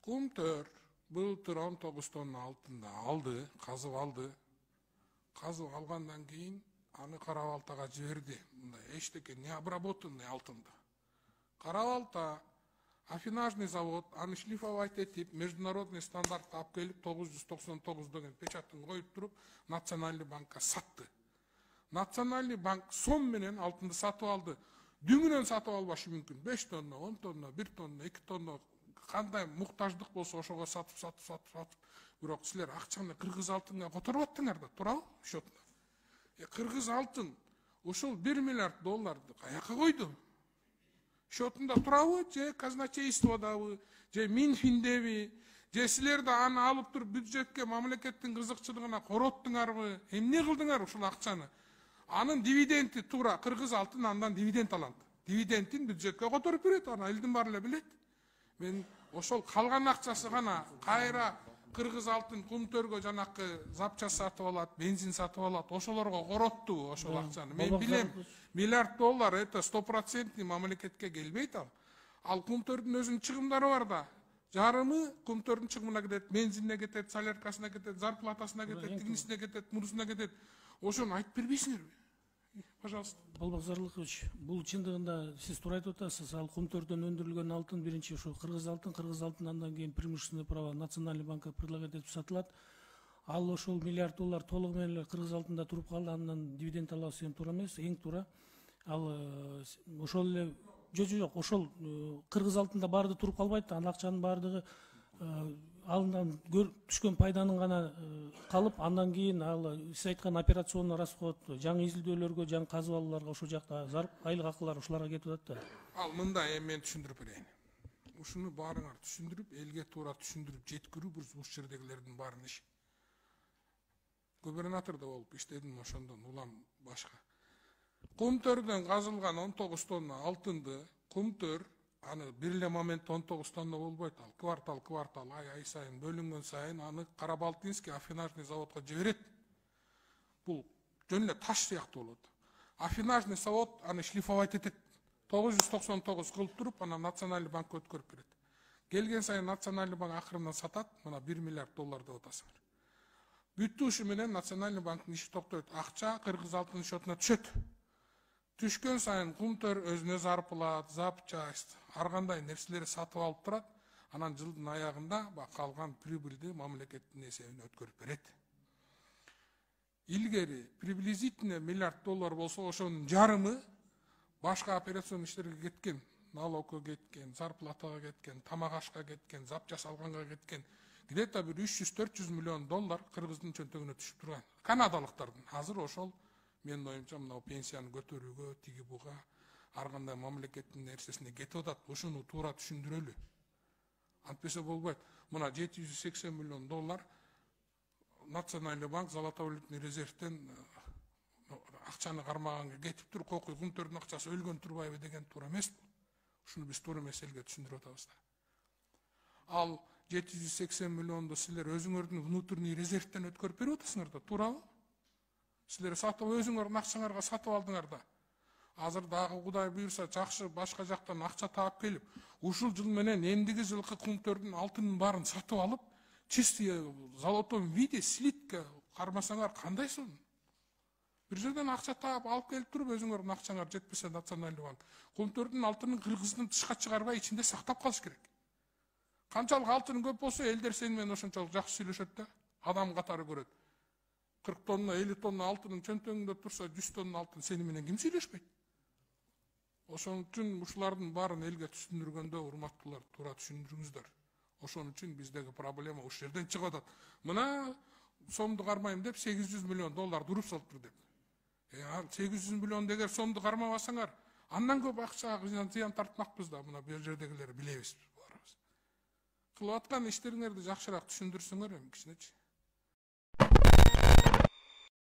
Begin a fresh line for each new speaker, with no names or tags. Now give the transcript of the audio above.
Кумтөр былтыр 19 тонна алтынды алды, казып алды. Казып алгандан кийин аны Кара-Балтага жиберди. Мындай эчтеке не обработанный алтынды. Кара-Балта афинажный завод аны шлифовать этип, международный стандартты алып келип 999 деген печатын коюп туруп Национальный банкка сатты. Национальный банк сом менен алтынды сатып алды. Дүңүнөн сатып албашы мүмкүн. 5 тонна, 10 тонна, 1 тонна, 2 тонна кандай муктаждык болсо ошого сатып. Бирок силер акчаны кыргыз алтынга которуп аттыңар да, туурабы? Счетуна. Кыргыз алтын ошол 1 миллиард долларды каяка койду? Счетунда турабы, же казначействодабы, же Минфиндеби, же силер да аны алып туруп бюджетке, мамлекеттин кызыкчылыгына короттуңарбы? Эмне кылдыңар ушул акчаны? Анын дивиденти туура кыргыз алтын андан дивиденд алат. Дивидендин бюджетке которуп берет, аны элдин баары эле билет. Мен ошол калган акчасы гана кайра кыргыз алтын Кумтөргө жанакы запчас сатып алат, бензин сатып алат, ошолорго коротту ошол акчаны. Мен билем, миллиард доллар это 100% мамлекетке келбейт ал. Ал Кумтөрдүн өзүнүн чыгымдары бар да. Жарымы Кумтөрдүн чыгымына кетет, бензинине кетет, соляркасына кетет, зарплатасына кетет, тигинисине кетет, мурусуна кетет. Ошону айтып бербейсиңерби? Пожалуйста.
Болбок Зарлыкович, бул чындыгында сиз туура айтып атасыз. Ал Кумтөрдөн өндүрүлгөн алтын биринчи ошо кыргыз алтын андан кийин преимущественное право Национальный банкка предлагать этип сатылат. Ал ошол миллиард доллар толугу менен эле кыргыз алтында туруп калды, андан дивиденд алабыз деген туура эмес, эң туура. Ал ошол эле жок, ошол кыргыз алтында баарды туруп калбайт, анын акчанын баардыгы алындан түшкөн пайданын гана калып, андан кийин ал сиз айткан операционный расход, жаңы изилдөөлөргө, жаңы казып алууларга ошол жакта айлык акылар ошолорго кетип атат да.
Ал мындай мен түшүндүрүп берейин. Ушуну баарыңар түшүндүрүп, элге туура түшүндүрүп жеткирүү бул жердегилердин баарынын иши. Губернатор да болуп иштедим ошондон улам башка. Кумтөрдөн казылган 19 тонна алтынды Кумтөр аны бир эле моментте 19 тонна болбойт, ал квартал ай сайын бөлүнгөн сайын аны Кара-Балтинский афинажный заводко жиберет. Бул жөн эле таш сыяктуу болот. Афинажный завод аны шлифовать этет. 999 кылып туруп, анан Национальный банкка өткөрүп берет. Келген сайын Национальный банк акырынан сатат, мына 1 миллиард доллар деп атасыңар. Бүттүшү менен Национальный банктын иши токтойт. Акча кыргыз алтын счетуна түшөт. Түшкөн сайын Кумтөр өзүнө зарплат, запчасть, ар кандай нерселерди сатып алып турат. Анан жылдын аягында калган прибыльди мамлекеттин эсебине өткөрүп берет. Илгери приблизительно миллиард доллар болсо, ошонун жарымы башка операцион иштерге кеткен, налогко кеткен, зарплатага кеткен, тамак ашка кеткен, запчас алганга кеткен. Где-то бир 300-400 миллион доллар кыргыздын чөнтөгүнө түшүп турган. Канадалыктардын. Азыр ошол менин оюмча мына пенсияны көтөрүүгө, тиги буга, ар кандай мамлекеттин нерсесине кетип атат. Ошону туура түшүндүрөлү. Антпесе болбойт. Мына 780 миллион доллар Национальный банк золотовалютный резервден акчаны кармаганга кетип туруп, кокуй Кумтөрдүн акчасы өлгөн турбайбы деген туура эмес. Ушуну биз туура эмес элге түшүндүрүп атабыз. Ал 780 миллионду силер өзүңөрдүн внутренний резервден өткөрүп берип атасыңар да, туурабы? Силер сатып өзүңөрдүн акчаңарга сатып алдыңар да. Азыр дагы Кудай буйрса жакшы башка жактан акча таап келип, ушул жыл менен эндиги жылкы Кумтөрдүн алтынын баарын сатып алып, чистый золотом виде слитка кармасаңар кандай сон? Бир жерден акча таап алып келип туруп, өзүңөрдүн акчаңар жетпесе Национальный банк Кумтөрдүн алтынын кыргыздын тышка чыгарбай ичинде сактап калыш керек. Канчалык алтын көп болсо, элдер сени менен ошончолук жакшы сүйлөшөт да, адам катары көрөт. 40 тонна, 50 тонна алтынын чөнтөгүндө турса, 100 тонна алтын сени менен ким сүйлөшпөйт? Ошон үчүн ушулардын баарын элге түшүндүргөндө, урматтуулар, туура түшүндүрүңүздөр. Ошон үчүн биздеги проблема ушул жерден чыгып атат. Мына сомду кармайм деп 800 миллион доллар уруп салыптыр деп. 800 миллион дегер сомду кармабасаңар, андан көп акчага зыян тартмакпыз да, мына бул жердегилер билебиз. Кылып аткан иштериңерди жакшыраак түшүндүрсөңөр эми кичинечи.